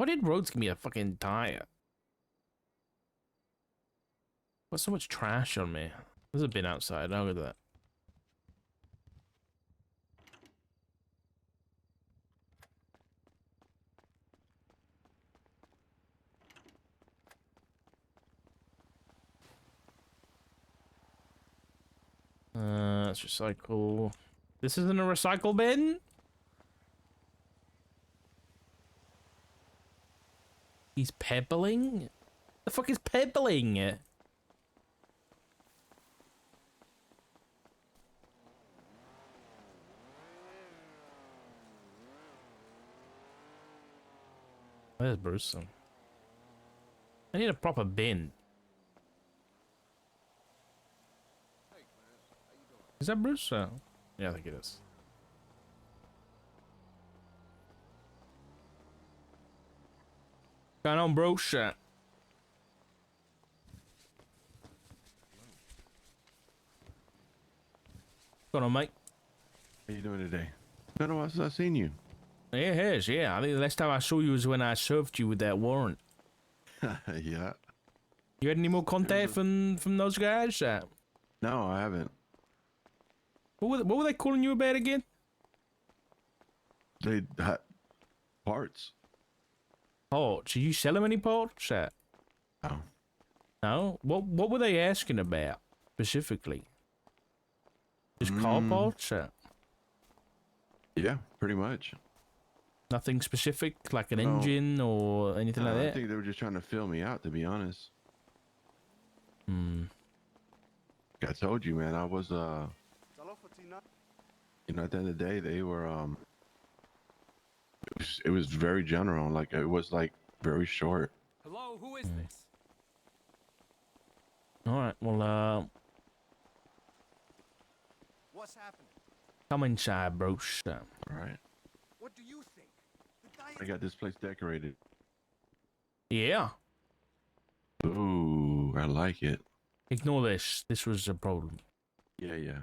Why did Rhodes give me a fucking tire? What's so much trash on me? There's a bin outside. I'll go to that. Let's recycle. This isn't a recycle bin? He's pebbling? The fuck is pebbling? Where's Bruce? I need a proper bin. Is that Bruce? Yeah, I think it is. What's going on, Bruce? What's going on, mate? How you doing today? Been a while since I've seen you. Yeah, it has, yeah. I think the last time I saw you was when I served you with that warrant. Yeah. You had any more contact from those guys? No, I haven't. What were they calling you about again? They had parts. Parts? Do you sell them any parts? Oh. No? What were they asking about specifically? Just car parts? Yeah, pretty much. Nothing specific, like an engine or anything like that? I think they were just trying to fill me out, to be honest. I told you, man, I was, you know, at the end of the day, they were, it was very general. Like, it was, like, very short. Hello, who is this? Alright, well, What's happening? come inside, Bruce. All right. What do you think? The guy I got this place decorated. Yeah. Ooh, I like it. Ignore this. This was a problem. Yeah, yeah.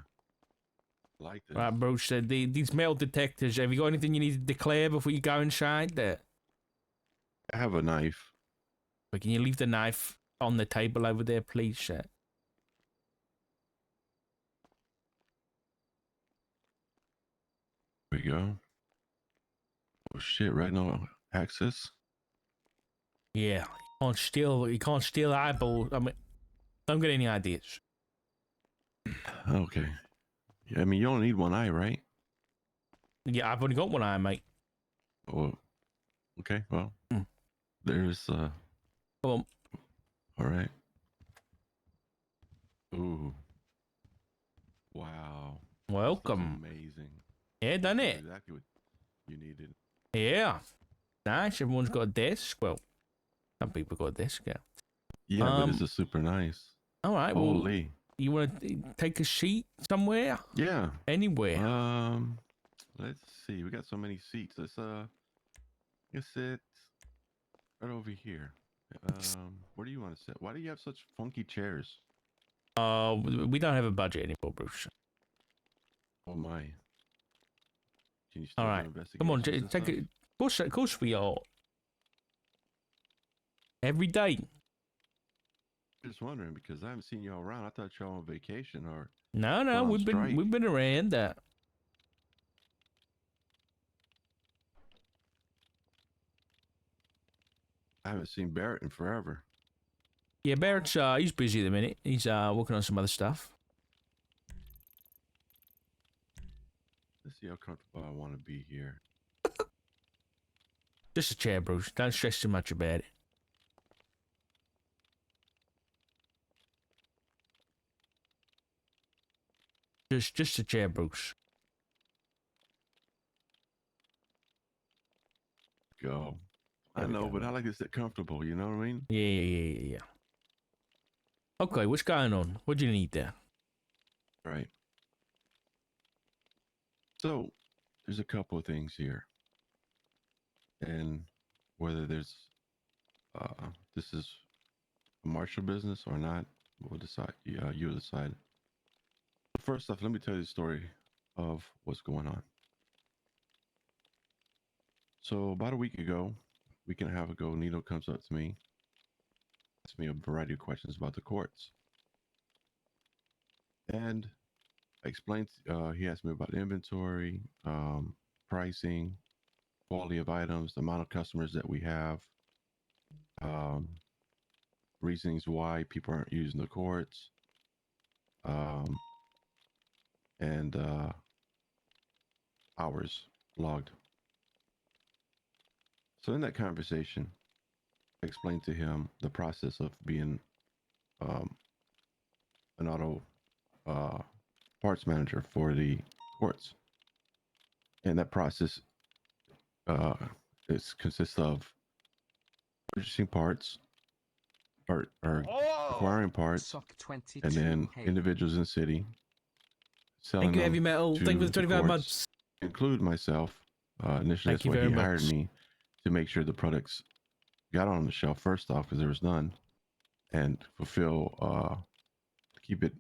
I like this. Right, Bruce, these metal detectors, have you got anything you need to declare before you go inside there? I have a knife. But can you leave the knife on the table over there, please, sir? There we go. Oh shit! Right now, access. Yeah, you can't steal eyeballs. I mean, don't get any ideas. Okay. Yeah, I mean, you only need one eye, right? Yeah, I've only got one eye, mate. Oh, okay. Well, there's Come on. All right. Ooh. Wow. Welcome. Amazing. Yeah, done it. Exactly what you needed. Yeah. Nice. Everyone's got a desk. Well, some people got a desk, yeah. Yeah, but this is super nice. All right. Well, Holy. you want to take a seat somewhere? Yeah. Anywhere. Let's see. We got so many seats. Let's let's sit right over here. Where do you want to sit? Why do you have such funky chairs? We don't have a budget anymore, Bruce. Oh my. Can you still All do right. investigations Come on, and take stuff? it. Of course we are. Every day. Just wondering because I haven't seen y'all around. I thought y'all on vacation or No, on we've strike. been around. I haven't seen Barrett in forever. Yeah, Barrett's he's busy at the minute. He's working on some other stuff. Let's see how comfortable I want to be here. Just a chair, Bruce. Don't stress too much about it. Just a chair, Bruce. Go. I There we know, go, but I man. like to sit comfortable. You know what I mean? Yeah. Okay, what's going on? What do you need there? Right. So, there's a couple of things here, and whether there's this is a martial business or not, we'll decide. Yeah, you'll decide. First off, let me tell you the story of what's going on. So about a week ago, we can have a go. Nino comes up to me, asks me a variety of questions about the courts, and I explained. He asked me about inventory, pricing, quality of items, the amount of customers that we have, um, reasons why people aren't using the courts, um, and hours logged. So in that conversation, I explained to him the process of being um, an auto parts manager for the courts, and that process uh, consists of purchasing parts or acquiring parts, Sock22 and then May. individuals in the city selling Thank you, them Heavy Metal. to Thank you for the the 25 courts, months. include myself. Initially, Thank that's you why very he hired much. me, to make sure the products got on the shelf first off, because there was none, and keep it,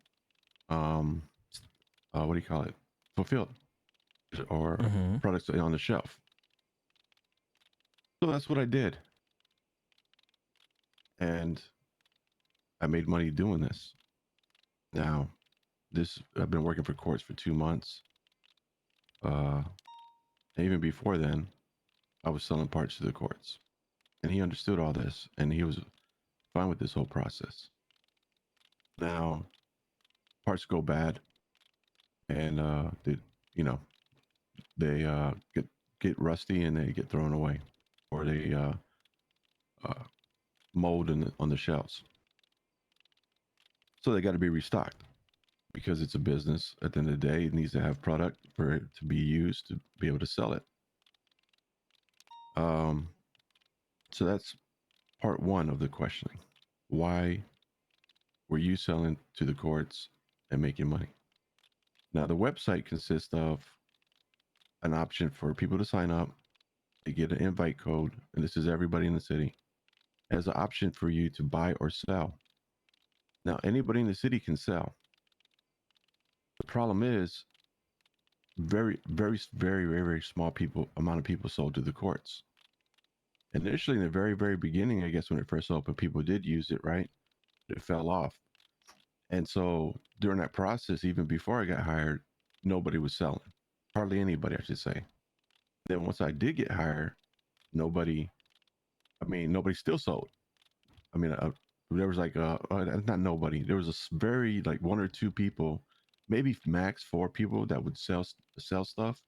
what do you call it, fulfilled, or Mm-hmm. products on the shelf. So that's what I did, and I made money doing this. Now, I've been working for courts for 2 months. And even before then, I was selling parts to the courts, and he understood all this, and he was fine with this whole process. Now, parts go bad, and you know, they get rusty and they get thrown away, or they uh, mold on the shelves. So they got to be restocked, because it's a business. At the end of the day, it needs to have product for it to be used to be able to sell it. So that's part one of the questioning. Why were you selling to the courts and making money? Now, the website consists of an option for people to sign up. They get an invite code, and this is everybody in the city. It has an option for you to buy or sell. Now, anybody in the city can sell. The problem is very, very, very, very, very small amount of people sold to the courts. Initially, in the very, very beginning, I guess when it first opened, people did use it, right? It fell off. And so during that process, even before I got hired, nobody was selling. Hardly anybody, I should say. Then once I did get hired, nobody still sold. I mean, there was like, not nobody. There was very, like, one or two people, maybe max 4 people that would sell stuff.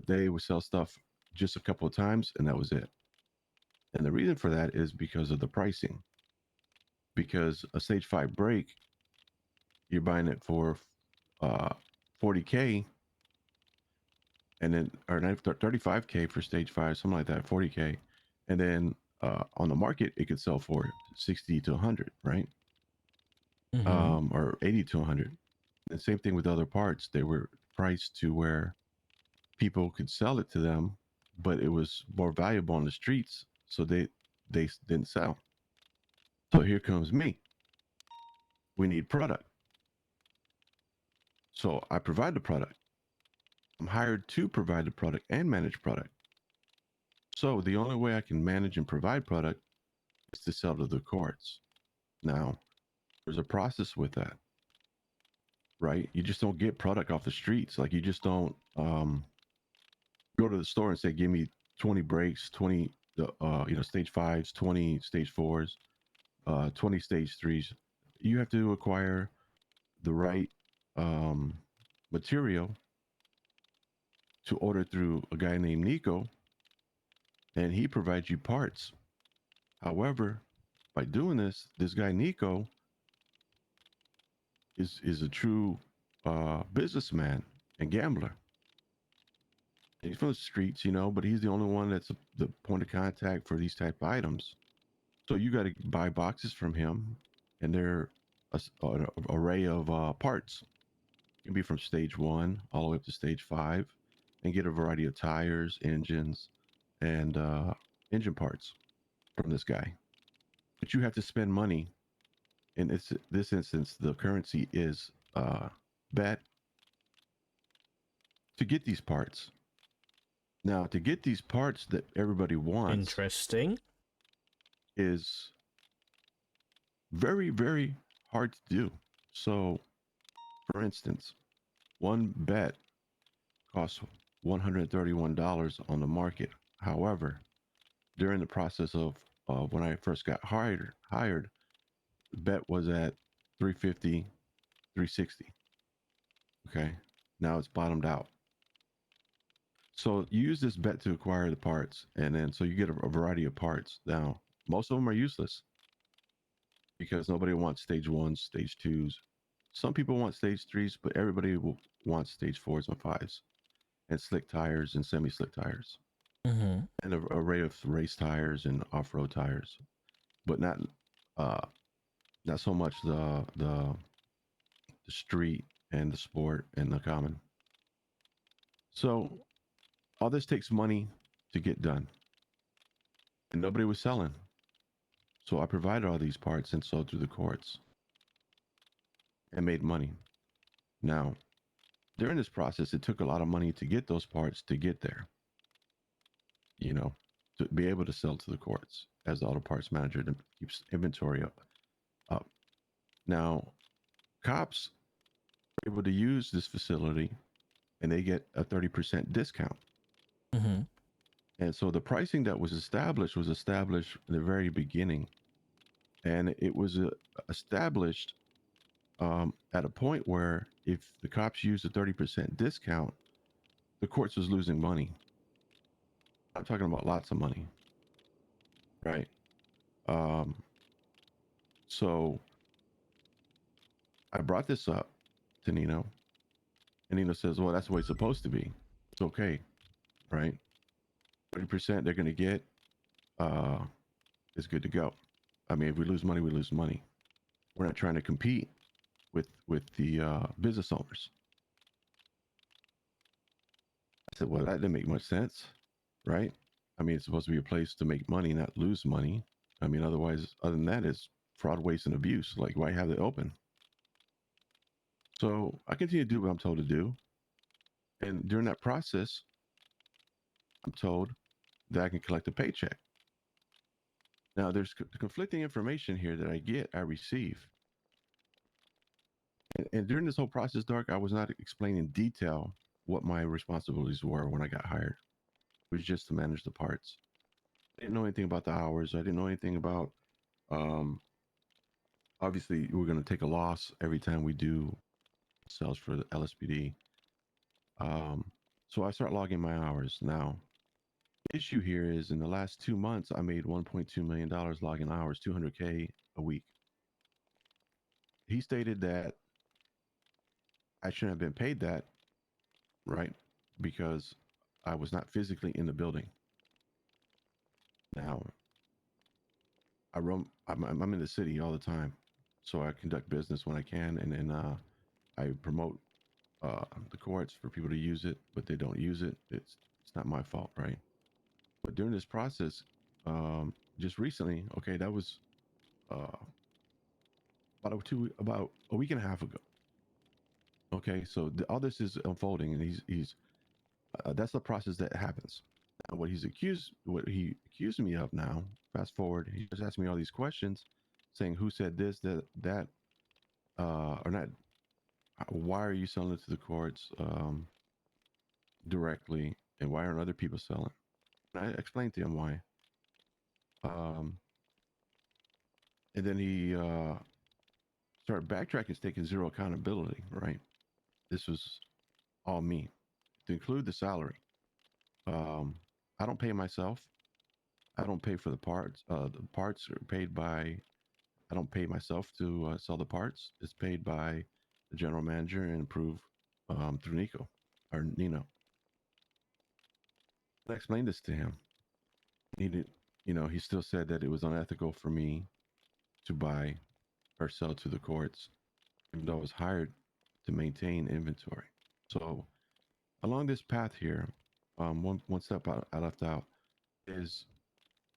They would sell stuff just a couple of times, and that was it. And the reason for that is because of the pricing. Because a stage 5 brake, you're buying it for 40K, and then, or 35K for stage 5, something like that, 40K, and then on the market it could sell for 60 to 100, right? Mm-hmm. Or 80 to 100. And same thing with other parts. They were priced to where people could sell it to them, but it was more valuable on the streets, so they didn't sell. So here comes me. We need product. So I provide the product. I'm hired to provide the product and manage product. So the only way I can manage and provide product is to sell to the courts. Now, there's a process with that, right? You just don't get product off the streets. Like, you just don't go to the store and say, give me 20 brakes, 20 stage 5s, 20 stage 4s, 20 stage 3s. You have to acquire the right material to order through a guy named Nico, and he provides you parts. However, by doing this guy Nico is a true businessman and gambler. He's from the streets, but he's the only one that's the point of contact for these type of items. So you got to buy boxes from him, and they're an array of parts. It can be from stage 1 all the way up to stage 5, and get a variety of tires, engines, and engine parts from this guy. But you have to spend money. In this instance, the currency is bet to get these parts. Now, to get these parts that everybody wants, Interesting. is very, very hard to do. So, for instance, one bet costs $131 on the market. However, during the process of when I first got hired, the bet was at 350, 360. Okay, now it's bottomed out. So you use this bet to acquire the parts, and then so you get a variety of parts. Now, most of them are useless because nobody wants stage ones, stage twos. Some people want stage threes, but everybody will want stage fours and fives, and slick tires and semi-slick tires, Mm-hmm. and an array of race tires and off-road tires, but uh, not so much the street and the sport and the common. So all this takes money to get done, and nobody was selling. So I provided all these parts and sold through the courts and made money. Now, during this process, it took a lot of money to get those parts to get there, you know, to be able to sell to the courts as the auto parts manager to keep inventory up. Now, cops are able to use this facility and they get a 30% discount. Mm-hmm. And so the pricing that was established in the very beginning. And it was established at a point where if the cops used a 30% discount, the courts was losing money. I'm talking about lots of money, right? Um, so I brought this up to Nino, and Nino says, well, that's the way it's supposed to be. It's okay, right? 30% they're going to get is good to go. I mean, if we lose money, we lose money. We're not trying to compete with the business owners. I said, well, that didn't make much sense, right? I mean, it's supposed to be a place to make money, not lose money. I mean, otherwise, other than that, it's fraud, waste, and abuse. Like, why have it open? So I continue to do what I'm told to do. And during that process, I'm told that I can collect a paycheck. Now, there's conflicting information here that I receive. And during this whole process, Dark, I was not explained in detail what my responsibilities were when I got hired. It was just to manage the parts. I didn't know anything about the hours. I didn't know anything about, obviously, we're going to take a loss every time we do sales for the LSPD. So I start logging my hours. Now, the issue here is in the last 2 months, I made $1.2 million logging hours, 200K a week. He stated that I shouldn't have been paid that, right? Because I was not physically in the building. Now, I'm in the city all the time, so I conduct business when I can, and then I promote the courts for people to use it, but they don't use it. It's not my fault, right? But during this process, just recently, okay, that was about a week and a half ago. Okay, so all this is unfolding, and he's that's the process that happens. Now, what he accused me of now. Fast forward, he just asked me all these questions, saying who said this, that, or not. Why are you selling it to the courts directly, and why aren't other people selling? And I explained to him why. And then he started backtracking, taking zero accountability. Right, this was all me, to include the salary. I don't pay myself. I don't pay for the parts. The parts are paid by. I don't pay myself to sell the parts. It's paid by the general manager and approved through Nico or Nino. I explained this to him. He did, he still said that it was unethical for me to buy or sell to the courts, even though I was hired to maintain inventory. So along this path here, one step I left out is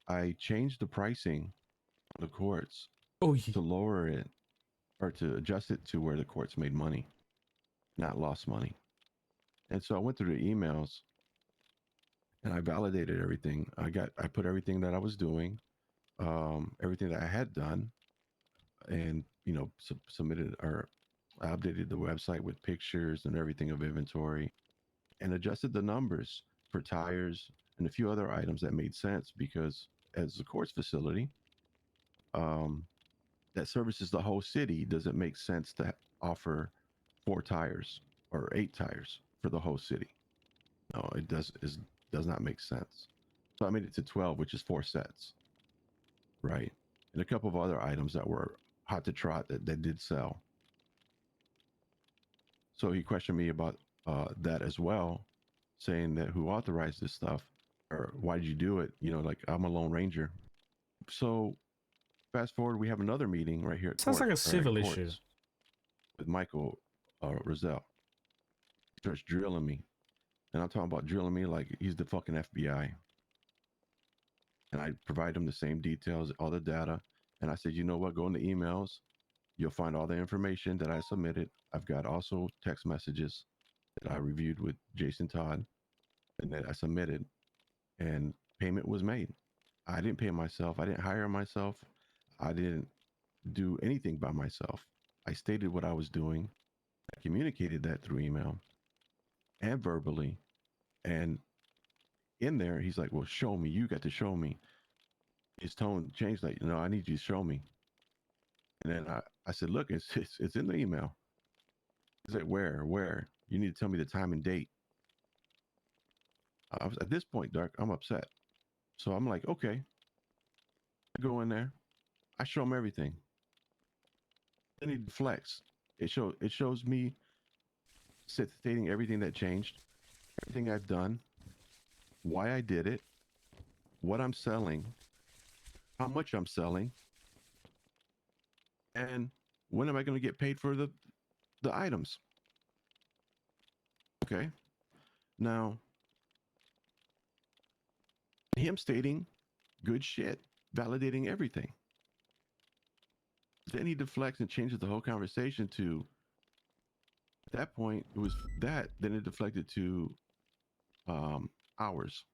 I changed the pricing on the courts Oh, to lower it or to adjust it to where the courts made money, not lost money. And so I went through the emails and I validated everything. I put everything that I was doing everything that I had done, and submitted, or I updated the website with pictures and everything of inventory, and adjusted the numbers for tires and a few other items that made sense, because as a courts facility um, that services the whole city, does it make sense to offer 4 tires or 8 tires for the whole city? No, it does not make sense. So I made it to 12, which is 4 sets, right? And a couple of other items that were hot to trot that did sell. So he questioned me about that as well, saying that who authorized this stuff, or why did you do it? Like, I'm a Lone Ranger. So fast forward, we have another meeting right here at Sounds like a at civil issue. courts with Michael Roselle. He starts drilling me, and I'm talking about drilling me like he's the fucking FBI. And I provide him the same details, all the data, and I said, you know what? Go in the emails. You'll find all the information that I submitted. I've got also text messages that I reviewed with Jason Todd and that I submitted, and payment was made. I didn't pay myself. I didn't hire myself. I didn't do anything by myself. I stated what I was doing. I communicated that through email and verbally. And in there, he's like, well, show me. You got to show me. His tone changed, like, I need you to show me. And then I said, look, it's in the email. He's like, where? You need to tell me the time and date. I was, at this point, Dark, I'm upset. So I'm like, okay. I go in there. I show him everything. Then he deflects. It shows me stating everything that changed, everything I've done, why I did it, what I'm selling, how much I'm selling, and when am I going to get paid for the items. Okay. Now, him stating good shit, validating everything. Then he deflects and changes the whole conversation to, at that point, it was that. Then it deflected to hours.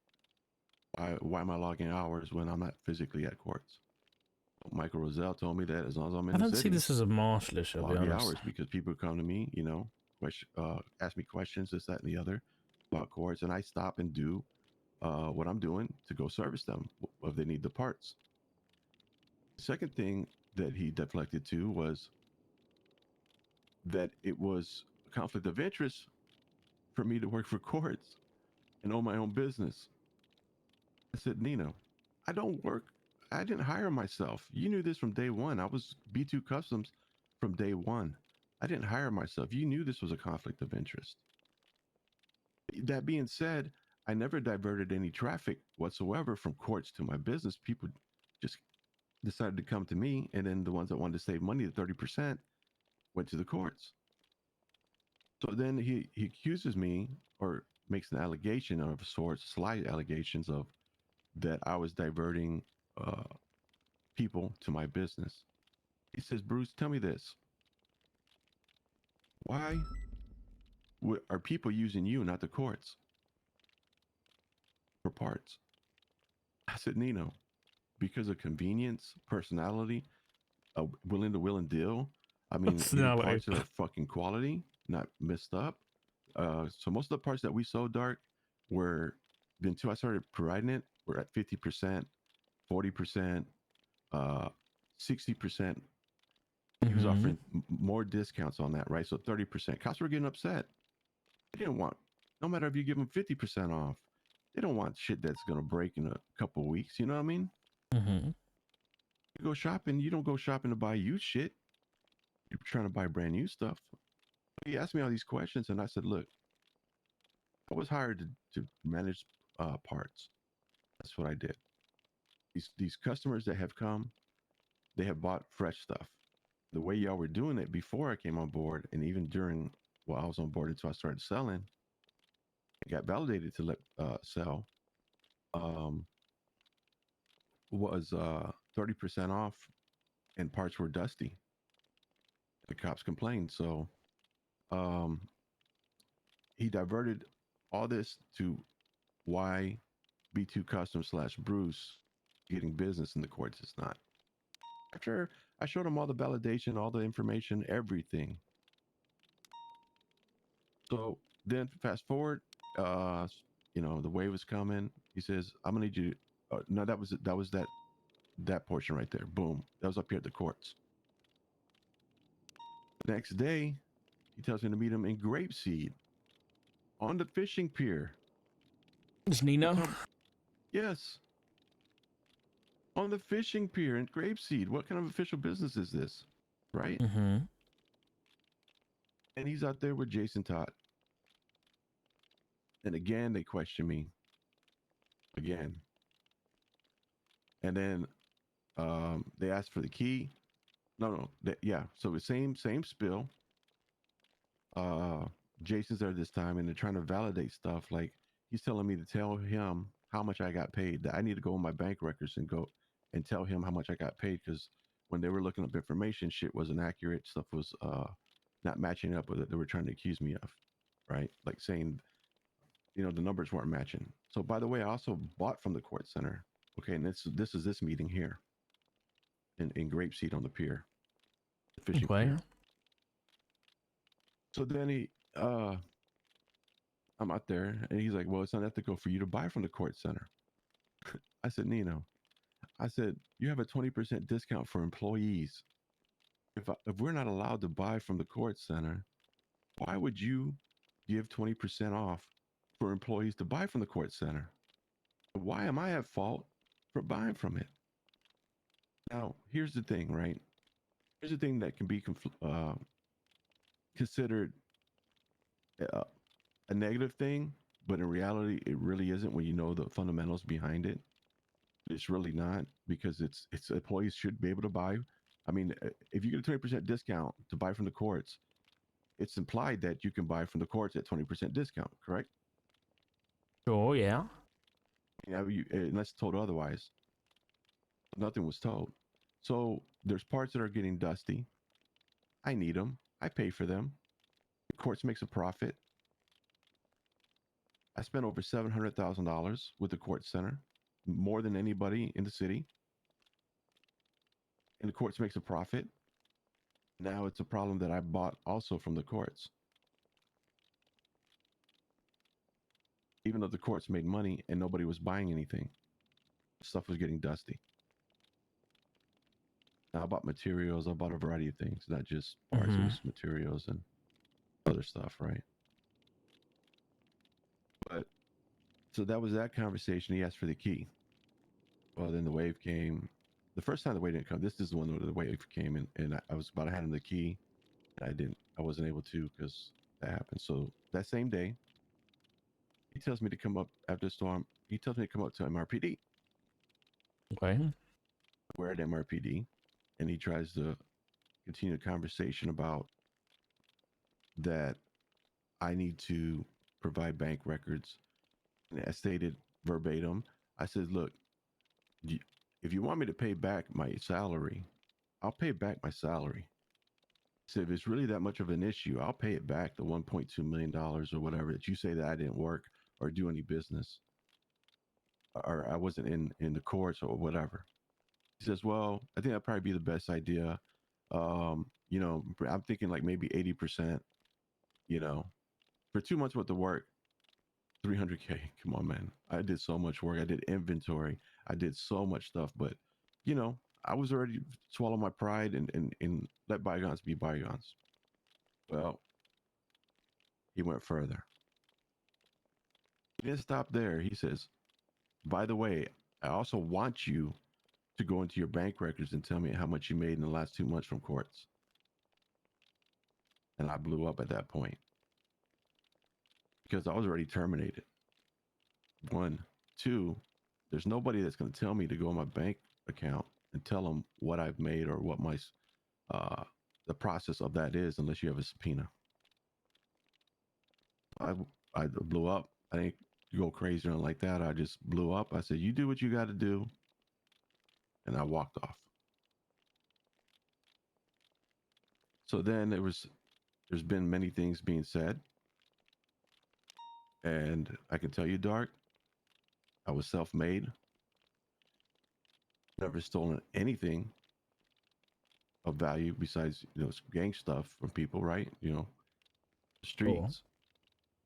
Why am I logging hours when I'm not physically at courts? Michael Roselle told me that as long as I'm in I the don't see city, this as a martial issue, I'll be log the honest. hours, because people come to me, ask me questions, this, that, and the other about courts, and I stop and do what I'm doing to go service them if they need the parts. The second thing that he deflected to was that it was a conflict of interest for me to work for courts and own my own business. I said, Nino, I didn't hire myself. You knew this from day one. I was B2 Customs from day one. I didn't hire myself. You knew this was a conflict of interest. That being said, I never diverted any traffic whatsoever from courts to my business. People just decided to come to me, and then the ones that wanted to save money, the 30%, went to the courts. So then he accuses me, or makes an allegation of sorts, slight allegations of that I was diverting people to my business. He says, Bruce, tell me this. Why are people using you, not the courts, for parts? I said, Nino, because of convenience, personality, willing to will and deal. I mean, getting parts that are fucking quality, not messed up. So most of the parts that we sold, Dark, were, until I started providing it, were at 50%, 40%, 60%. He was offering more discounts on that, right? So 30%. Cops were getting upset. They didn't want, no matter if you give them 50% off, they don't want shit that's going to break in a couple of weeks. You know what I mean? You go shopping, you don't go shopping to buy used shit. You're trying to buy brand new stuff. He asked me all these questions, and I said, look, I was hired to manage parts. That's what I did. These customers that have come, they have bought fresh stuff. The way y'all were doing it before I came on board, and even during while I was on board until I started selling, I got validated to let sell. Was 30% off, and parts were dusty. The cops complained, so he diverted all this to why B2 Custom / Bruce getting business in the courts. It's not. After I showed him all the validation, all the information, everything. So then fast forward, you know, the wave was coming. He says, I'm gonna need you. No, that was that portion right there. Boom. That was up here at the courts. Next day, he tells me to meet him in Grapeseed on the fishing pier. Is Nino? Yes. On the fishing pier in Grapeseed. What kind of official business is this? Right? Mm-hmm. And he's out there with Jason Todd. And again, they question me. Again. And then they asked for the key. No. Yeah. So the same spill. Jason's there this time, and they're trying to validate stuff. Like he's telling me to tell him how much I got paid. That I need to go on my bank records and go and tell him how much I got paid, because when they were looking up information, shit wasn't accurate. Stuff was not matching up with it. They were trying to accuse me of, right? Like saying, you know, the numbers weren't matching. So by the way, I also bought from the court center. Okay, and this is this meeting here in Grapeseed on the pier, the fishing Okay. pier. So then I'm out there and he's like, well, it's unethical for you to buy from the court center. I said, Nino, I said, you have a 20% discount for employees. If we're not allowed to buy from the court center, why would you give 20% off for employees to buy from the court center? Why am I at fault for buying from it? Now, here's the thing, right? Here's the thing that can be considered a negative thing, but in reality, it really isn't when you know the fundamentals behind it. It's really not, because it's employees should be able to buy. I mean, if you get a 20% discount to buy from the courts, it's implied that you can buy from the courts at 20% discount, correct? Sure, yeah. Yeah, unless told otherwise. Nothing was told. So there's parts that are getting dusty. I need them. I pay for them. The courts makes a profit. I spent over $700,000 with the court center, more than anybody in the city. And the courts makes a profit. Now it's a problem that I bought also from the courts. Even though the courts made money and nobody was buying anything, stuff was getting dusty. Now I bought materials. I bought a variety of things, not just parts. It was materials and other stuff, right? But so that was that conversation. He asked for the key. Well, then the wave came. The first time the wave didn't come. This is the one where the wave came, and I was about to hand him the key. And I wasn't able to because that happened. So that same day, he tells me to come up after the storm. He tells me to come up to MRPD. Okay. We're at MRPD, and he tries to continue the conversation about that I need to provide bank records. And I stated verbatim, I said, look, if you want me to pay back my salary, I'll pay back my salary. So if it's really that much of an issue, I'll pay it back, the $1.2 million or whatever that you say that I didn't work or do any business, or I wasn't in the courts or whatever. He says, well, I think that'd probably be the best idea. You know, I'm thinking like maybe 80%, you know, for 2 months worth of work, 300K. Come on, man. I did so much work. I did inventory. I did so much stuff, but you know, I was already swallow my pride and let bygones be bygones. Well, he went further. He didn't stop there. He says, by the way, I also want you to go into your bank records and tell me how much you made in the last 2 months from courts. And I blew up at that point because I was already terminated. 1, 2, there's nobody that's going to tell me to go on my bank account and tell them what I've made or what my the process of that is, unless you have a subpoena. I blew up. I didn't go crazy or anything like that. I just blew up. I said, you do what you got to do. And I walked off. So then there's been many things being said. And I can tell you, Dark, I was self-made. Never stolen anything of value besides, gang stuff from people, right? Cool. Streets.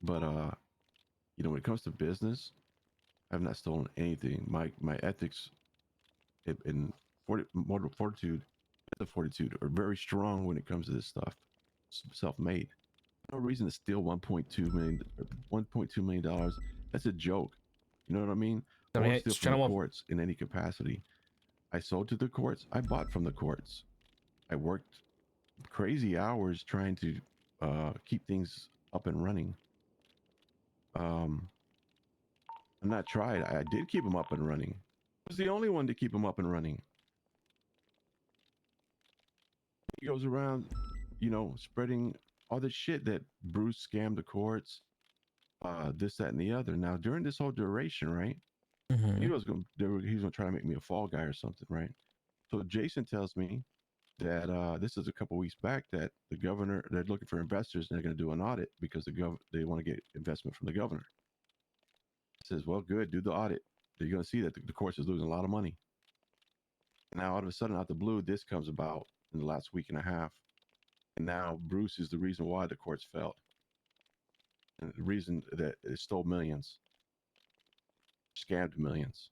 But when it comes to business, I've not stolen anything. My ethics and moral fortitude, the fortitude are very strong when it comes to this stuff. Self-made. No reason to steal 1.2 million dollars. That's a joke. You know what I mean? I Or mean, steal it's from the trying to. courts in any capacity. I sold to the courts. I bought from the courts. I worked crazy hours trying to keep things up and running. I'm not tried. I did keep them up and running. I was the only one to keep them up and running. He goes around, spreading all the shit that Bruce scammed the courts, this, that, and the other. Now, during this whole duration, right? Mhm. He was gonna try to make me a fall guy or something, right? So Jason tells me that this is a couple weeks back that the governor, they're looking for investors and they're going to do an audit because they want to get investment from the governor. Says, well, good, do the audit. You're going to see that the courts is losing a lot of money. And now all of a sudden, out the blue, this comes about in the last week and a half. And now Bruce is the reason why the courts failed. And the reason that it stole millions, scammed millions.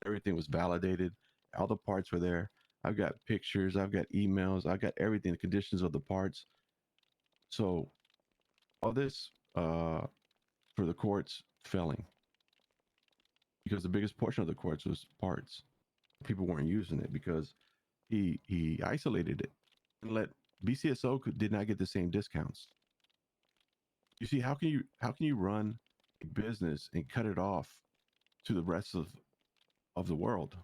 Everything was validated. All the parts were there. I've got pictures. I've got emails. I've got everything, the conditions of the parts. So all this for the courts failing because the biggest portion of the courts was parts. People weren't using it because he isolated it and let BCSO did not get the same discounts. You see, how can you run a business and cut it off to the rest of the world?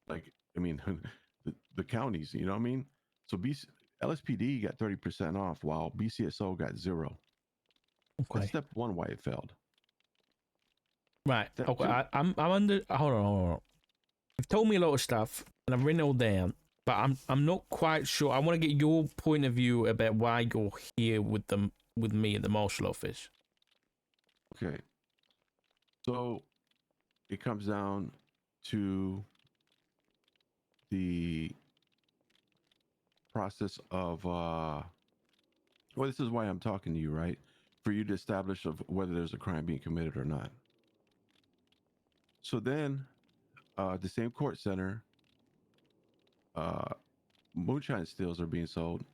Like, I mean, the counties, you know what I mean? So LSPD got 30% off while BCSO got 0. That's Okay. step one why it failed. Right. Step Okay. two. I'm under. Hold on. You've told me a lot of stuff, and I've written it all down. But I'm not quite sure. I want to get your point of view about why you're here with me at the marshal office. Okay. So it comes down to the process of well, this is why I'm talking to you, right? For you to establish of whether there's a crime being committed or not. So then the same court center, moonshine stills are being sold.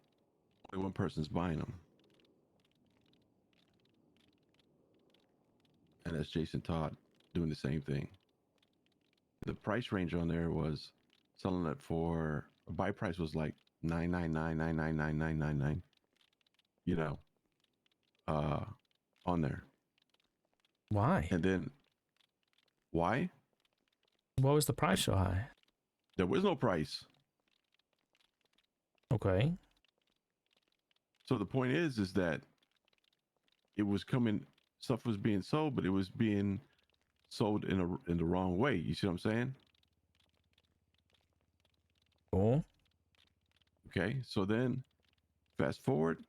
Only one person's buying them. And that's Jason Todd doing the same thing. The price range on there was selling it for a buy price was like 999 you know, on there. Why? And then why? Why was the price so high? There was no price. Okay. So the point is that it was coming, stuff was being sold, but it was being sold in the wrong way. You see what I'm saying? Cool. Okay. So then fast forward,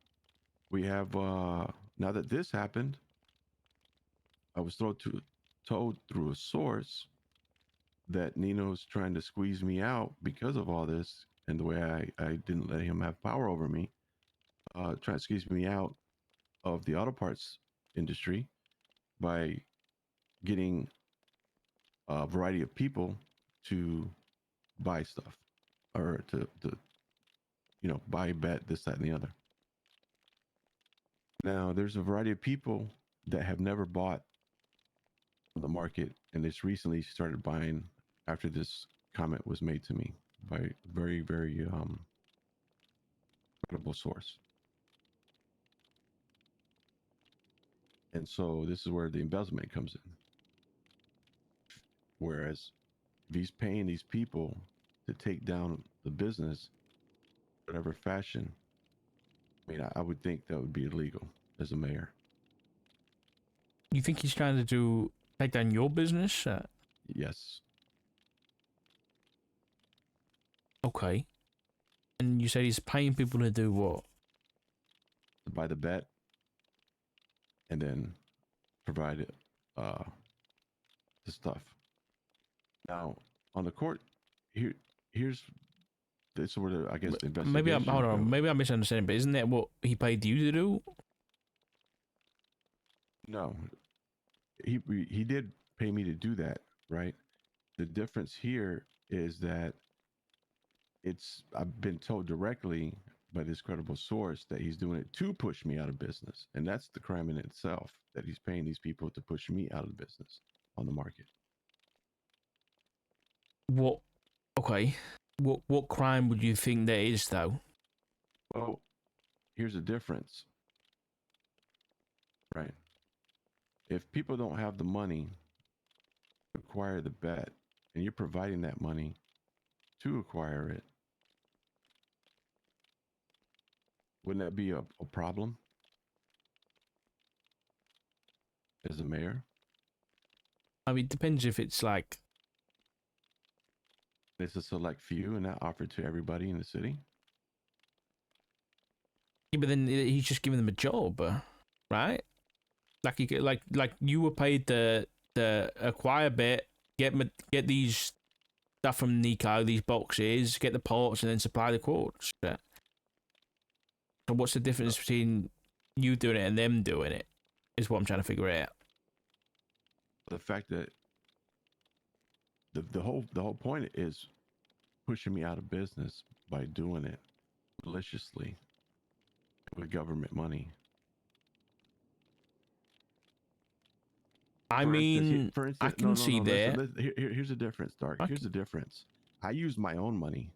we have now that this happened, I was told through a source that Nino's trying to squeeze me out because of all this and the way I didn't let him have power over me, trying to squeeze me out of the auto parts industry by getting a variety of people to buy stuff or to buy, bet, this, that, and the other. Now, there's a variety of people that have never bought on the market and just recently started buying after this comment was made to me by a very, very credible source. And so this is where the embezzlement comes in. Whereas if he's paying these people to take down the business, whatever fashion, I mean, I would think that would be illegal as a mayor. You think he's trying to take down your business? Yes. Okay. And you said he's paying people to do what? To buy the bet and then provide it the stuff. Now, on the court, here's this sort of, I guess, the investigation. Maybe I'm hold on. goes. Maybe I'm misunderstanding. But isn't that what he paid you to do? No, he did pay me to do that, right? The difference here is that I've been told directly by this credible source that he's doing it to push me out of business, and that's the crime in itself, that he's paying these people to push me out of business on the market. What? Okay. What crime would you think that is, though? Well, here's the difference, right? If people don't have the money to acquire the bet, and you're providing that money to acquire it, wouldn't that be a problem as a mayor? I mean, it depends if it's like. It's a select few and not offered to everybody in the city. Yeah, but then he's just giving them a job, right? Like you get like you were paid to acquire bet, get these stuff from Nico, these boxes, get the parts, and then supply the quartz. So what's the difference between you doing it and them doing it? Is what I'm trying to figure out. The fact that the whole point is pushing me out of business by doing it maliciously with government money. I mean, I can see that. Listen, here's the difference, Dark. Here's the difference. I use my own money.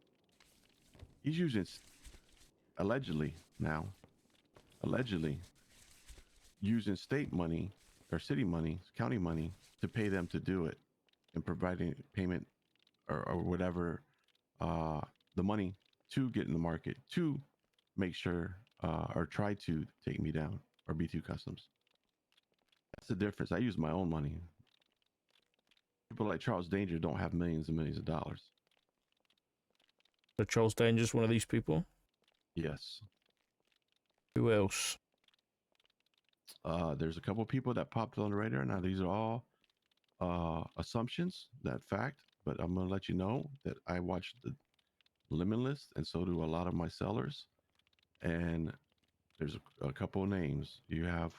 He's using, allegedly, using state money or city money, county money to pay them to do it, and providing payment or whatever, the money to get in the market to make sure or try to take me down, or B2 Customs. That's the difference. I use my own money. People like Charles Danger don't have millions and millions of dollars. So Charles Danger's one of these people? Yes. Who else? There's a couple people that popped on the radar. Now, these are all assumptions, that fact, but I'm going to let you know that I watched the Limitless, and so do a lot of my sellers. And there's a couple of names. You have,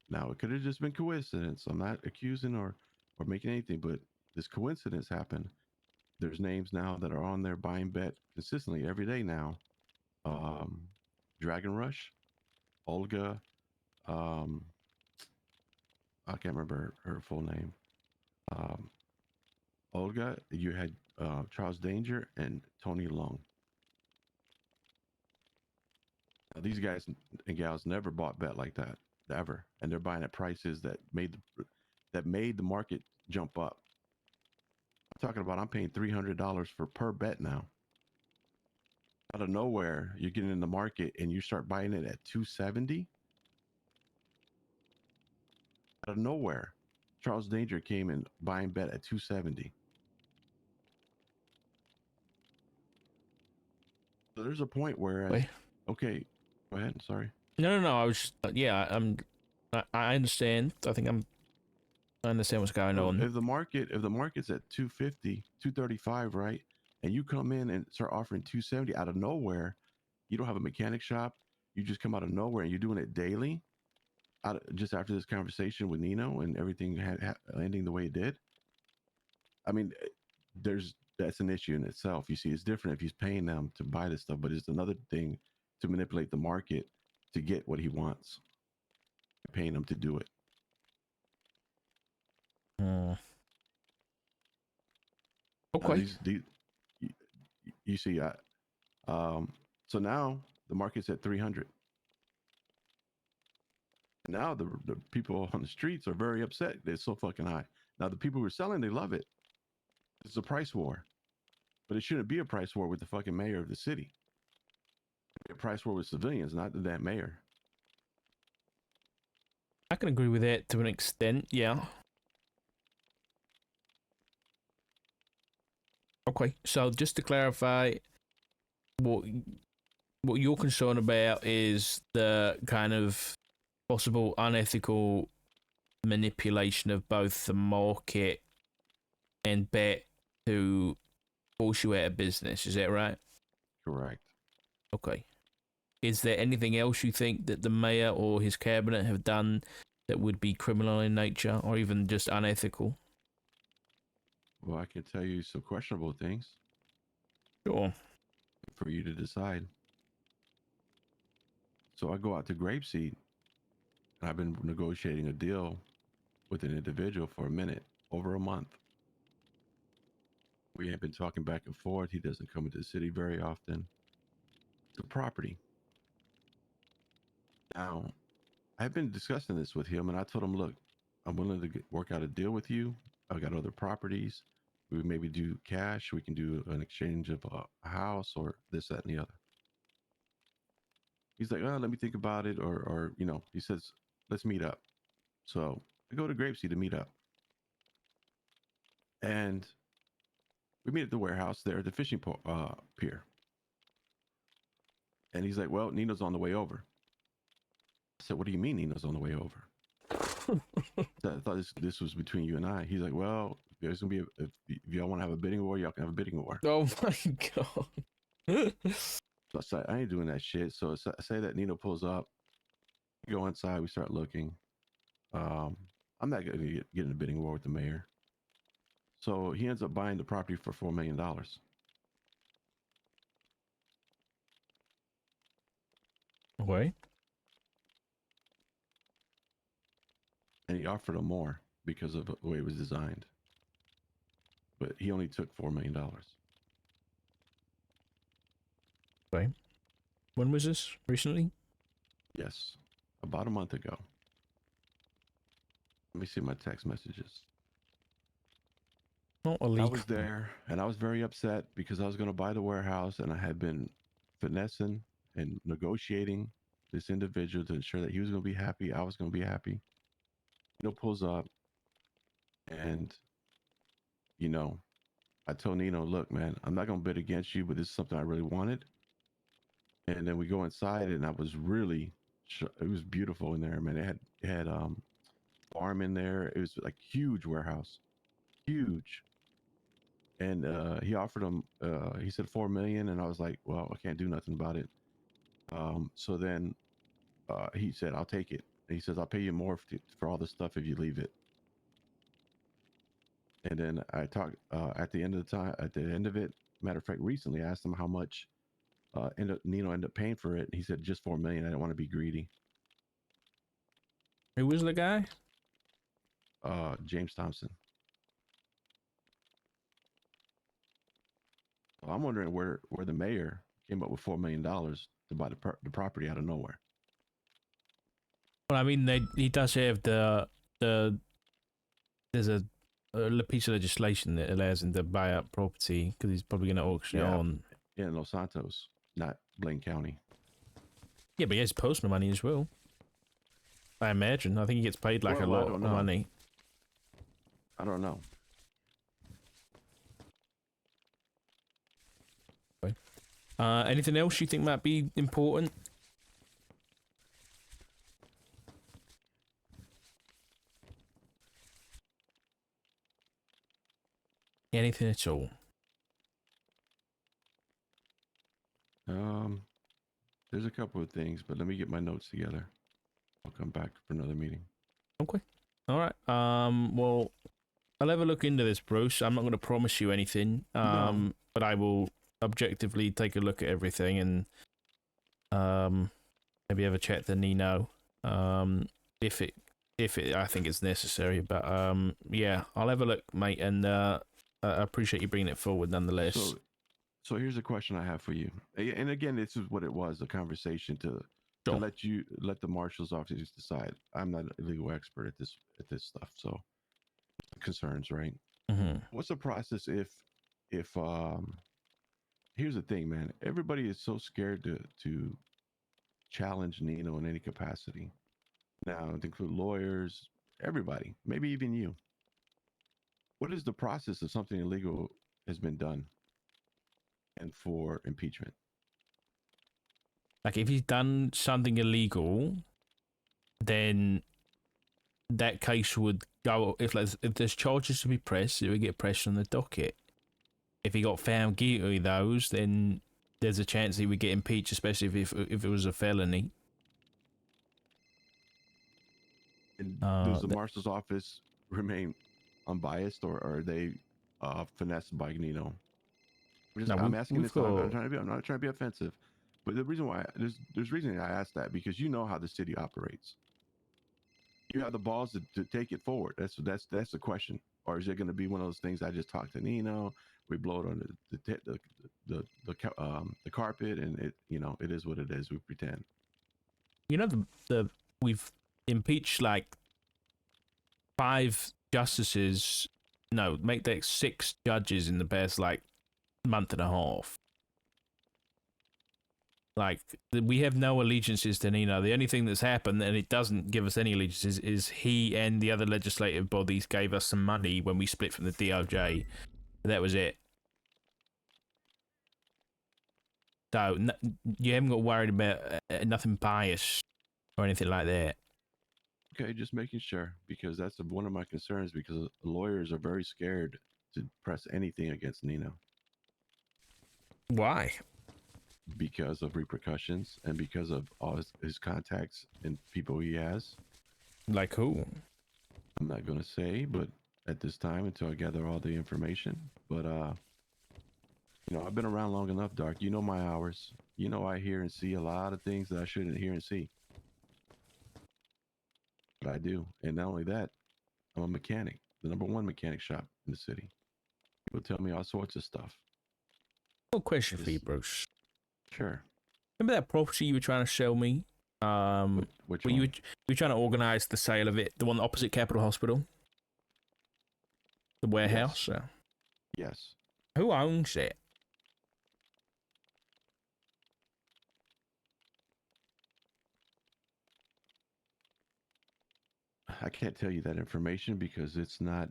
now it could have just been coincidence. I'm not accusing or making anything, but this coincidence happened. There's names now that are on there buying bet consistently every day now. Dragon Rush, Olga, I can't remember her full name. Olga, you had Charles Danger and Tony Long. Now, these guys and gals never bought bet like that, ever, and they're buying at prices that made the market jump up. I'm talking about, I'm paying $300 for per bet now. Out of nowhere, you're getting in the market and you start buying it at $270. Out of nowhere, Charles Danger came in buying bet at $270. So there's a point where, okay, go ahead. Sorry. No. I was just, I understand. I understand what's going on. If the market's at 250, 235, right? And you come in and start offering 270 out of nowhere, you don't have a mechanic shop. You just come out of nowhere and you're doing it daily. Just after this conversation with Nino and everything ending the way it did. I mean, that's an issue in itself. You see, it's different if he's paying them to buy this stuff, but it's another thing to manipulate the market to get what he wants, paying them to do it. Okay. You see, so now the market's at 300. Now the people on the streets are very upset. It's so fucking high. Now the people who are selling, they love it. It's a price war, but it shouldn't be a price war with the fucking mayor of the city. A price war with civilians, not that mayor. I can agree with that to an extent, yeah. Okay, so just to clarify, what you're concerned about is the kind of possible unethical manipulation of both the market and bet to force you out of business. Is that right? Correct. Okay. Is there anything else you think that the mayor or his cabinet have done that would be criminal in nature or even just unethical? Well, I can tell you some questionable things Sure. for you to decide. So I go out to Grapeseed, and I've been negotiating a deal with an individual for a minute, over a month. We have been talking back and forth. He doesn't come into the city very often. It's a property. Now, I've been discussing this with him, and I told him, look, I'm willing to work out a deal with you. I've got other properties. We maybe do cash. We can do an exchange of a house or this, that, and the other. He's like, oh, let me think about it. Or, he says, let's meet up. So I go to Grapeseed to meet up. And we meet at the warehouse there at the fishing pier. And he's like, well, Nino's on the way over. I said, what do you mean Nino's on the way over? So I thought this was between you and I. He's like, well, there's going to be, if y'all want to have a bidding war, y'all can have a bidding war. Oh my God. So I said, I ain't doing that shit. So I say that Nino pulls up. We go inside. We start looking. I'm not going to get in a bidding war with the mayor. So he ends up buying the property for $4 million. Okay. And he offered him more because of the way it was designed. But he only took $4 million. Okay. When was this? Recently? Yes. About a month ago. Let me see my text messages. Not I illegal. was there and I was very upset because I was going to buy the warehouse and I had been finessing and negotiating this individual to ensure that he was going to be happy. I was going to be happy. Nino pulls up and, I told Nino, look, man, I'm not going to bid against you, but this is something I really wanted. And then we go inside and I was really, it was beautiful in there, man. It had farm in there. It was like huge warehouse, huge. And he offered him, he said 4 million. And I was like, well, I can't do nothing about it. So then he said, I'll take it. And he says, I'll pay you more for all the stuff if you leave it. And then I talked at the end of it, matter of fact, recently I asked him how much Nino ended up paying for it. And he said, just 4 million. I didn't want to be greedy. Who was the guy? James Thompson. So I'm wondering where the mayor came up with $4 million to buy the property out of nowhere. Well, I mean, he does have there's a piece of legislation that allows him to buy up property because he's probably going to auction it on. In Los Santos, not Blaine County. Yeah, but he has personal money as well. I imagine. I think he gets paid like a lot of money. I don't know. Okay. Anything else you think might be important? Anything at all? There's a couple of things, but let me get my notes together. I'll come back for another meeting. Okay. All right. Well, I'll have a look into this, Bruce. I'm not going to promise you anything. No. But I will objectively take a look at everything and maybe have a chat to Nino. If it I think it's necessary. But yeah, I'll have a look, mate, and I appreciate you bringing it forward nonetheless. So here's a question I have for you. And again, this is what it was, a conversation to let the marshal's office decide. I'm not a legal expert at this stuff, so concerns, right? Mm-hmm. What's the process if here's the thing, man. Everybody is so scared to challenge Nino in any capacity. Now, to include lawyers, everybody, maybe even you. What is the process if something illegal has been done and for impeachment? Like, if he's done something illegal, then that case would go if there's charges to be pressed, it would get pressed on the docket. If he got found guilty of those, then there's a chance he would get impeached, especially if it was a felony. And does the marshal's office remain unbiased, or are they finessed by Nino? I'm asking this. I'm not trying to be offensive, but the reason why there's reason I asked that, because you know how the city operates. You have the balls to take it forward. That's the question. Or is it going to be one of those things? I just talked to Nino. We blow it on the carpet, and it is what it is. We pretend. We've impeached like 5 justices. No, make that 6 judges in the past like month and a half. Like, we have no allegiances to Nino. The only thing that's happened, and it doesn't give us any allegiances, is he and the other legislative bodies gave us some money when we split from the DOJ. That was it. So, you haven't got worried about nothing biased or anything like that. Okay, just making sure, because that's one of my concerns, because lawyers are very scared to press anything against Nino. Why? Because of repercussions and because of all his contacts and people he has. Like who? I'm not going to say, but at this time, until I gather all the information. But I've been around long enough, Dark. You know my hours. I hear and see a lot of things that I shouldn't hear and see. But I do. And not only that, I'm a mechanic, the #1 mechanic shop in the city. People tell me all sorts of stuff. One question for you, Bruce. Sure. Remember that property you were trying to sell me? Which one? You were trying to organize the sale of it, the one opposite Capitol Hospital? The warehouse? Yes. Yes. Who owns it? I can't tell you that information because it's not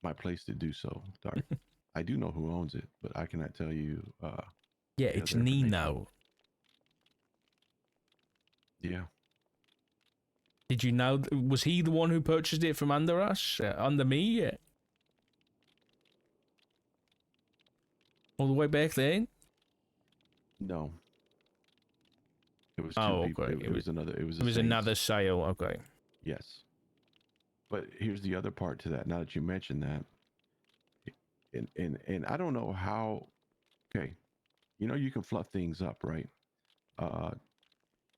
my place to do so, Dark. I do know who owns it, but I cannot tell you. Yeah, it's Nino. Yeah. Did you know? Was he the one who purchased it from under us? Under me? All the way back then? No. It was two people. Okay. It was another. It was another sale. Okay. Yes. But here's the other part to that. Now that you mentioned that, and I don't know how. Okay, you can fluff things up, right?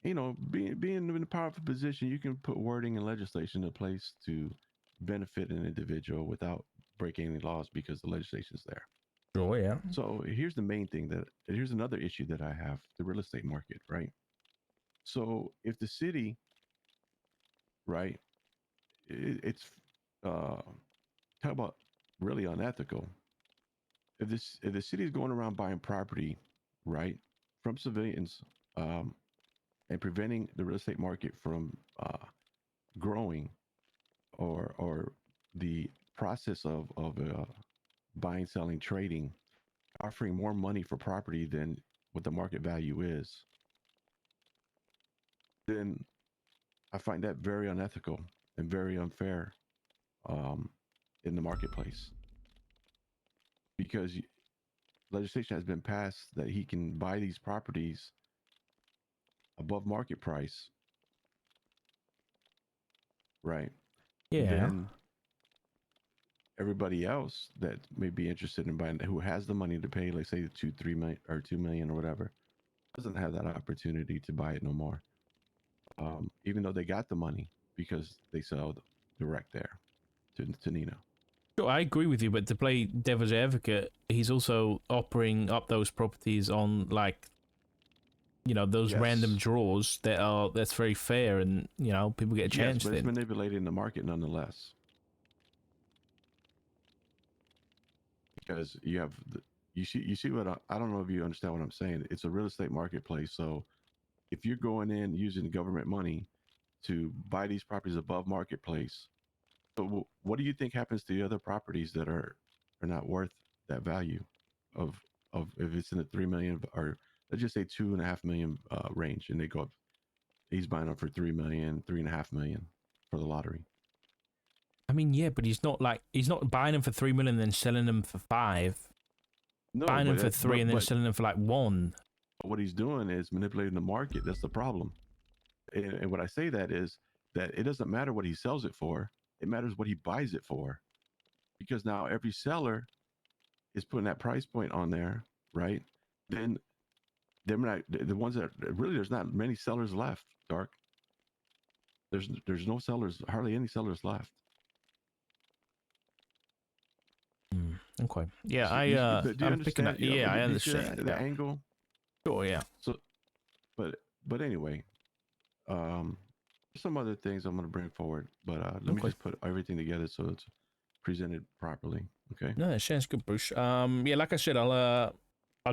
Being in a powerful position, you can put wording and legislation in place to benefit an individual without breaking any laws because the legislation's there. Sure, yeah. So here's the main thing here's another issue that I have: the real estate market, right? So if the city, right, it's talk about really unethical. If the city is going around buying property, right, from civilians, and preventing the real estate market from growing, or the process of buying, selling, trading, offering more money for property than what the market value is, then I find that very unethical and very unfair in the marketplace, because legislation has been passed that he can buy these properties above market price, right? Yeah. Then everybody else that may be interested in buying, who has the money to pay, like say $2 million or $2 million or whatever, doesn't have that opportunity to buy it no more. Even though they got the money because they sell direct there to Nino. Sure, I agree with you, but to play devil's advocate, he's also offering up those properties on those random draws that's very fair, and people get a chance. Yes, but it's manipulating the market nonetheless. Because you see what I don't know if you understand what I'm saying. It's a real estate marketplace, so if you're going in using government money to buy these properties above marketplace, but what do you think happens to the other properties that are not worth that value of if it's in the 3 million, or let's just say 2.5 million range, and they go up, he's buying them for 3 million, 3.5 million for the lottery. I mean, yeah, but he's not buying them for 3 million and then selling them for 5. No, Buying them but for 3 and then but selling them for like 1. what he's doing is manipulating the market. That's the problem. And what I say that is that it doesn't matter what he sells it for. It matters what he buys it for. Because now every seller is putting that price point on there, right? Then they're not the ones that really, there's not many sellers left, Dark. There's no sellers, hardly any sellers left. Okay. Yeah, But do you I'm picking understand? up. Yeah, I do you see understand. the Yeah. angle? Sure, yeah. So, but anyway, some other things I'm going to bring forward, but let me Okay. just put everything together so it's presented properly. Okay. No, that sounds good, Bruce. Yeah, like I said, I'll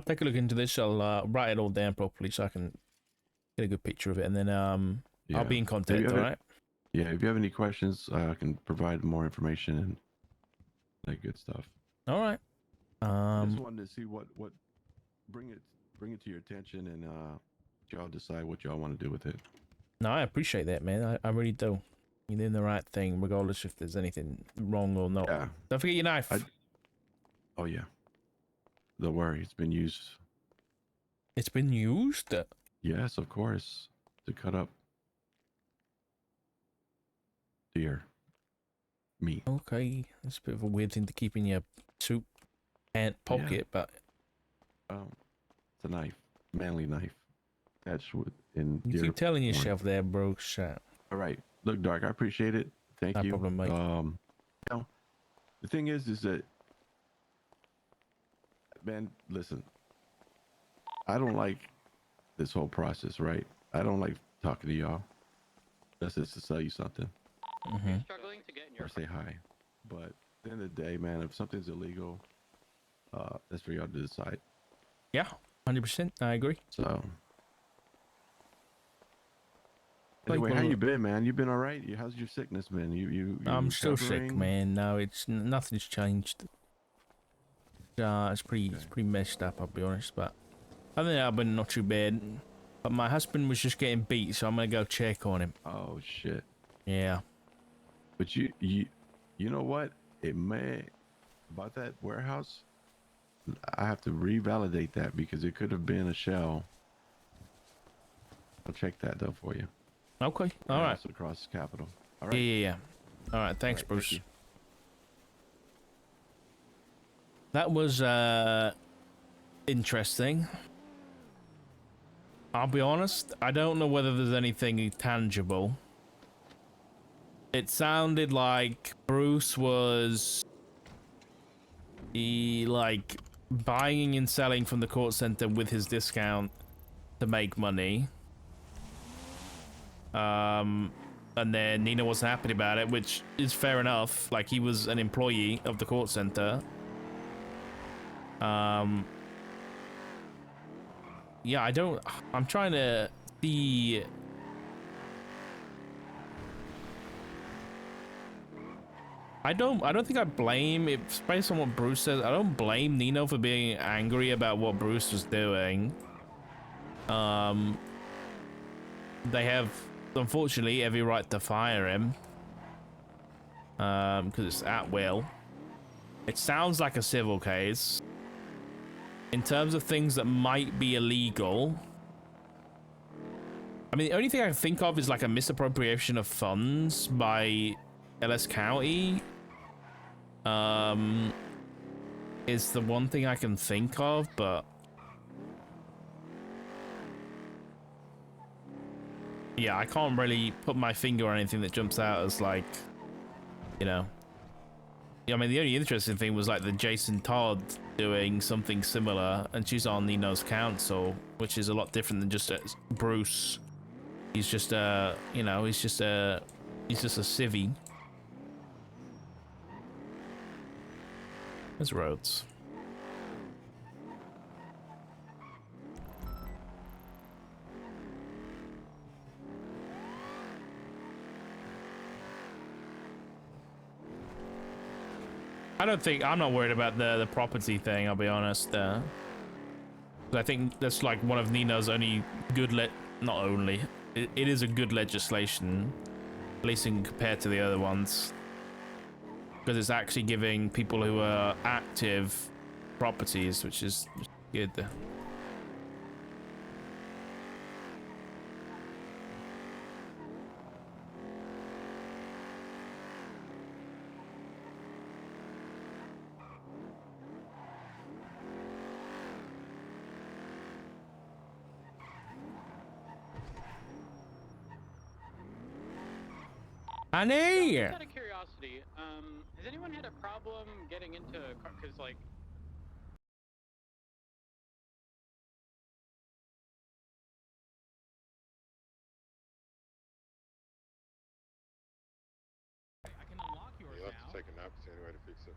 take a look into this. I'll write it all down properly so I can get a good picture of it, and then Yeah. I'll be in contact. All right. Yeah. If you have any questions, I can provide more information and that good stuff. All right. I just wanted to see what bring it to your attention, and y'all decide what y'all want to do with it. No, I appreciate that, man. I really do. You're doing the right thing, regardless if there's anything wrong or not. Yeah. Don't forget your knife. Oh yeah. Don't worry, it's been used. It's been used. Yes, of course, to cut up deer meat. Okay, that's a bit of a weird thing to keep in your suit pant pocket, but It's a knife, manly knife. That's what in you deer keep telling porn. yourself there, bro. Shut. All right, look, Dark, I appreciate it. Thank No you. problem, mate. You know, the thing is that, man, listen, I don't like this whole process, right? I don't like talking to y'all. That's just to sell you something Mm-hmm. Struggling to get in your or say hi. But at the end of the day, man, if something's illegal, that's for y'all to decide. Yeah, 100%. I agree. So, Like, anyway, how well, you been, man? You been all right? How's your sickness been? You I'm still sick, recovering? man. No, nothing's changed. It's pretty messed up, I'll be honest. But other than that, I've been not too bad. But my husband was just getting beat, so I'm gonna go check on him. Oh shit! Yeah. But you know what? It may about that warehouse. I have to revalidate that because it could have been a shell. I'll check that though for you. Okay. All right. Warehouse across the Capitol. All Yeah, right. yeah. All right. Thanks, All right, Bruce. thank you. That was interesting. I'll be honest, I don't know whether there's anything tangible. It sounded like Bruce was like buying and selling from the court center with his discount to make money. And then Nina wasn't happy about it, which is fair enough. Like, he was an employee of the court center. Yeah, I'm trying to see. I don't think I blame, it's based on what Bruce says, I don't blame Nino for being angry about what Bruce was doing. They have, unfortunately, every right to fire him. Because it's at will. It sounds like a civil case. In terms of things that might be illegal, I mean, the only thing I can think of is like a misappropriation of funds by LS County. Is the one thing I can think of, but yeah, I can't really put my finger on anything that jumps out as like, you know. I mean, the only interesting thing was like the Jason Todd doing something similar, and she's on Nino's council, which is a lot different than just Bruce. He's just you know, he's just a civvy. There's roads. I'm not worried about the property thing, I'll be honest. I think that's like one of Nino's only good not only, it is a good legislation, at least in compared to the other ones. because it's actually giving people who are active properties, which is good. Honey! Just out of curiosity, has anyone had a problem getting into a car? Because, like, I can unlock yours You'll now. have to take a nap to see any way to fix it.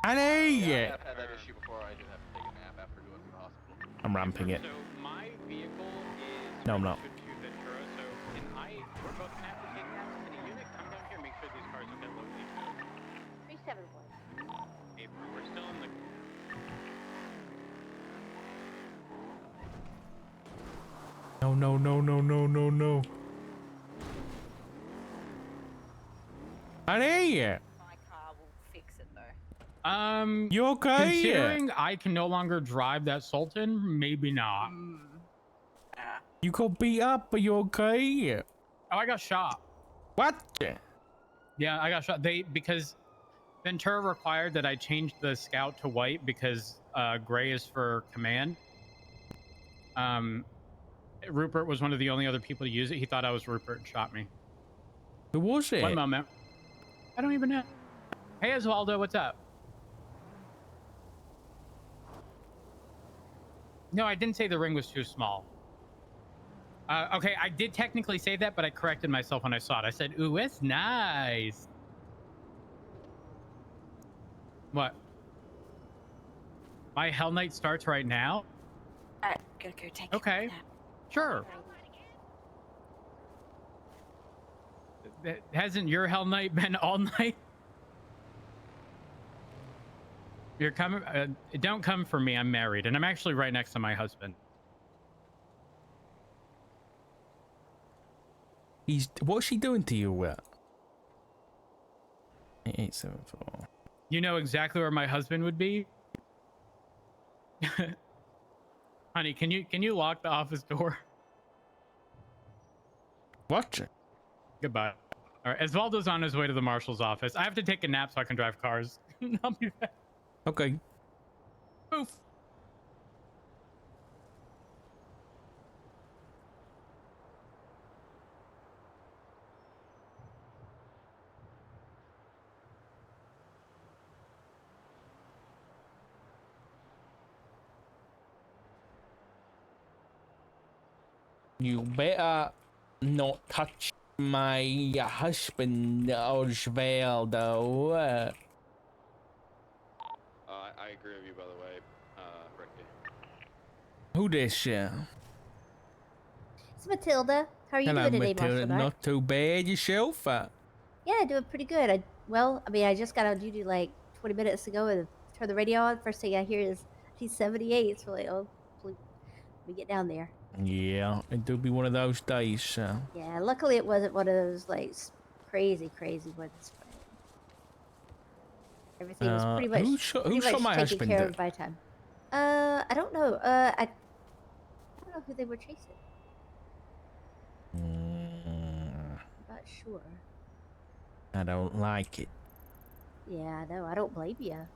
Honey! Yeah, I've had that issue before. I did have to take a nap after going to the hospital. I'm ramping it. So my vehicle is No, I'm not. registered to Ventura, so can we're both gonna have to take naps. Can a unit come down here and make sure these cars don't get loaded? 371. April, we're still in the... No, no, no, no, no, no, no. Honey! My car will fix it though. You okay? Considering I can no longer drive that Sultan, maybe not. You got beat up, are you okay? Oh, I got shot. What? Yeah, I got shot. Because Ventura required that I change the Scout to white because gray is for command. Rupert was one of the only other people to use it. He thought I was Rupert and shot me. Who was it? One moment. I don't even know. Hey, Osvaldo, what's up? No, I didn't say the ring was too small. Okay, I did technically say that, but I corrected myself when I saw it. I said, ooh, it's nice. What? My Hell Night starts right now? Alright, gonna go take Okay. a nap. Sure. Hasn't your Hell Night been all night? You're coming? Don't come for me. I'm married, and I'm actually right next to my husband. What's she doing to you? 8874. You know exactly where my husband would be? Honey, can you lock the office door? What? Goodbye. All right, Osvaldo's on his way to the marshal's office. I have to take a nap so I can drive cars. I'll be back. Okay. Poof. You better not touch my husband, Osvaldo. I agree with you, by the way, Ricky. Who this? It's Matilda. How are you Hello, doing today, Matilda. Marshall? Knight? Not too bad yourself. Yeah, doing pretty good. I just got on duty like 20 minutes ago and turned the radio on. First thing I hear is she's 78. So like, oh, please, let me get down there. Yeah, it do be one of those days. Yeah, luckily it wasn't one of those like crazy ones. But everything was pretty much who shot my taken husband? care of by time. I don't know. I don't know who they were chasing. I'm not sure. I don't like it. Yeah, no, I don't blame you.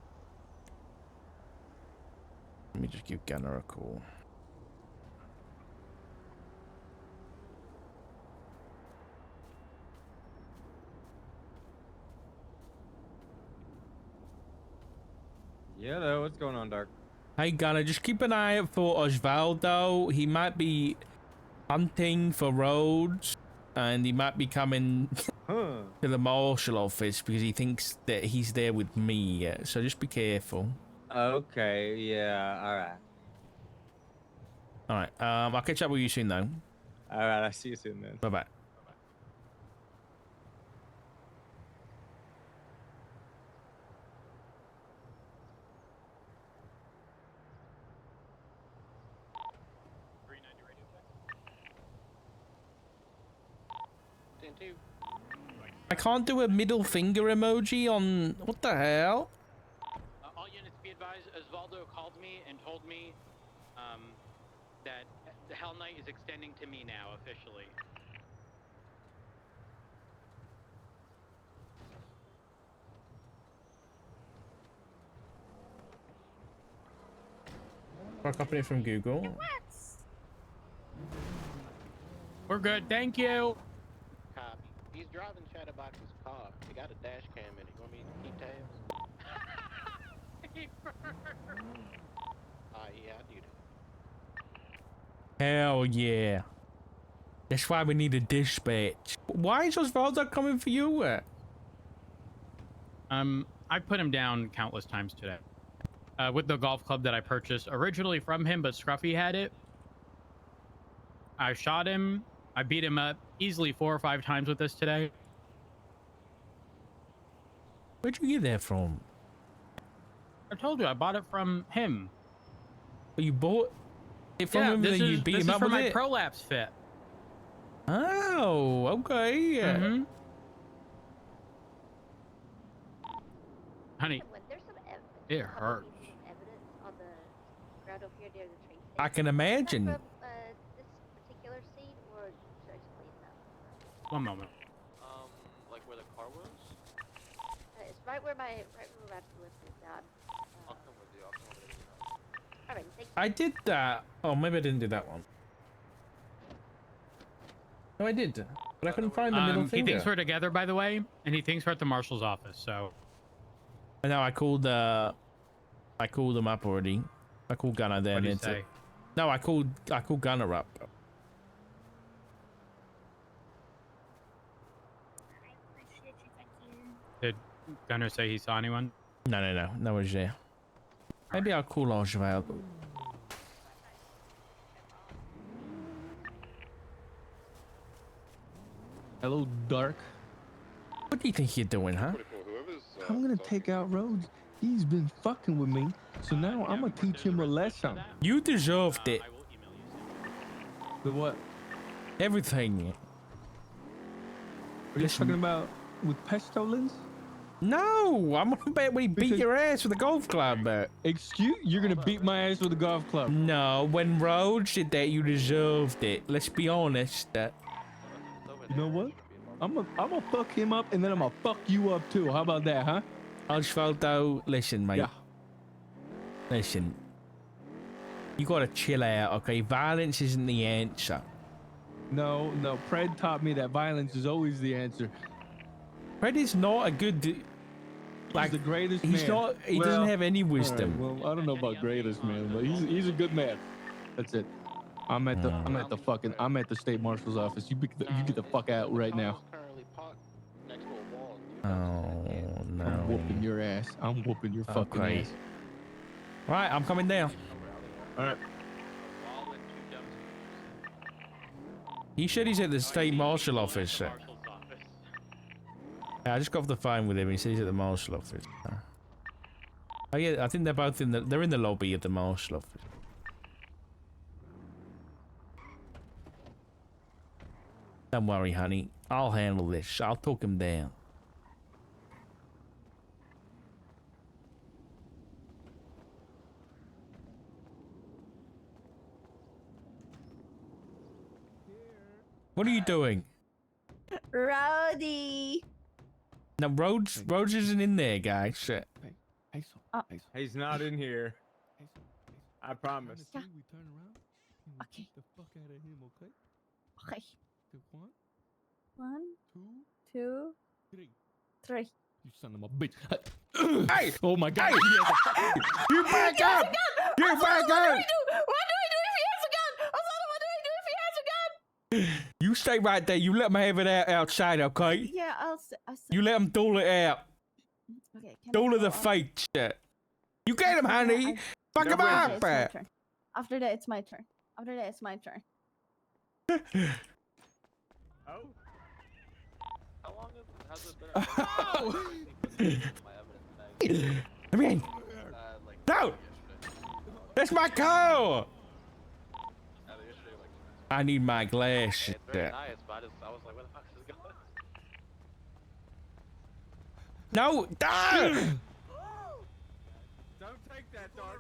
Let me just give Gunner a call. Yeah, though. What's going on, Dark? Hey Gunner, just keep an eye out for Osvaldo. He might be hunting for roads, and he might be coming to the marshal office because he thinks that he's there with me. So just be careful. Okay, yeah, alright. All right. I'll catch up with you soon, though. Alright, I'll see you soon, then. Bye bye. I can't do a middle finger emoji on... What the hell? All units be advised, Osvaldo called me and told me that the Hell Knight is extending to me now, officially. I'll copy it from Google. We're good, thank you. Copy. He's driving Chatterbox's car. He got a dash cam in it. You want me to keep tabs? Yeah, I do that. Hell yeah. That's why we need a dispatch. Why is Osvaldo coming for you? I put him down countless times today. With the golf club that I purchased originally from him, but Scruffy had it. I shot him. I beat him up easily 4 or 5 times with this today. Where'd you get that from? I told you I bought it from him. Oh, you bought it from him and you beat him up for with my it? prolapse fit. Oh, okay. Honey, When there's some it hurts. evidence on the ground over here near the train station. I can Is that imagine. from, this particular scene, or should I just leave that? One moment. Like where the car was? It's right where my lift is down. I'll come with you. I'll come with you. Alright, thank you. I did that. Oh, maybe I didn't do that one. No, I did. But I couldn't find the middle He finger. thinks we're together, by the way, and he thinks we're at the marshal's office. So. I know I called him up already. I called Gunner there. What did and he it's- say? No, I called Gunner up. Did Gunner say he saw anyone? No one's there. Maybe I'll call Osvaldo. Hello, Dark. What do you think you're doing, huh? I'm gonna take out Rhodes. He's been fucking with me, so now I'm gonna teach him a lesson. You deserved it. I will email you soon. The what? Everything. Are you talking about with pestolins? No, I'm gonna bet when he beat Because- your ass with a golf club. Excuse? You're gonna beat my ass with a golf club? No, when Rhodes did that, you deserved it. Let's be honest. You know what? I'm gonna fuck him up, and then I'm gonna fuck you up too. How about that, huh? Osvaldo, listen, mate. Yeah. Listen. You gotta chill out, okay? Violence isn't the answer. No, Fred taught me that violence is always the answer. Fred is not a good. He's the greatest He's man. not. He Well, doesn't have any all right, wisdom. well, I don't know about greatest man, but he's a good man. That's it. I'm at the state marshal's office. You get the fuck out right now. Currently parked next to a wall. Oh I'm no. whooping your ass. I'm whooping your fucking Okay. ass. Right, I'm coming down. All right. Wall and 2 dumpsters. He said he's at the state marshal office. The marshal's office. I just got off the phone with him. He said he's at the marshal office. Oh yeah, I think they're both in the. They're in the lobby at the marshal office. Don't worry, honey. I'll handle this. I'll talk him down. What are you doing? Rowdy! No, Rhodes isn't in there, guys. He's not in here. I promise. Yeah. We turn around. and we Okay. beat the fuck out of him, okay? Okay. Okay, 1, 1, 2, 2, 3. 3. You son of a bitch. Hey! Oh my god. Hey! You back up! You back up! What do I do if he has a gun? Osvaldo, what do I do if he has a gun? You stay right there. You let me have it out outside, okay? Yeah, I'll You let him duel it out. Okay, can Duel I of the go on? fate. You get him, honey. Fuck him After that, up. After that, it's my turn. After that, it's my turn. Oh. How long has it been? My evidence bag. Come in. Like No! yesterday. That's my car. Yesterday, like, I need my glasses. it's very nice, but I was like, where the fuck is this going? No! Ah! Don't take that, Dark.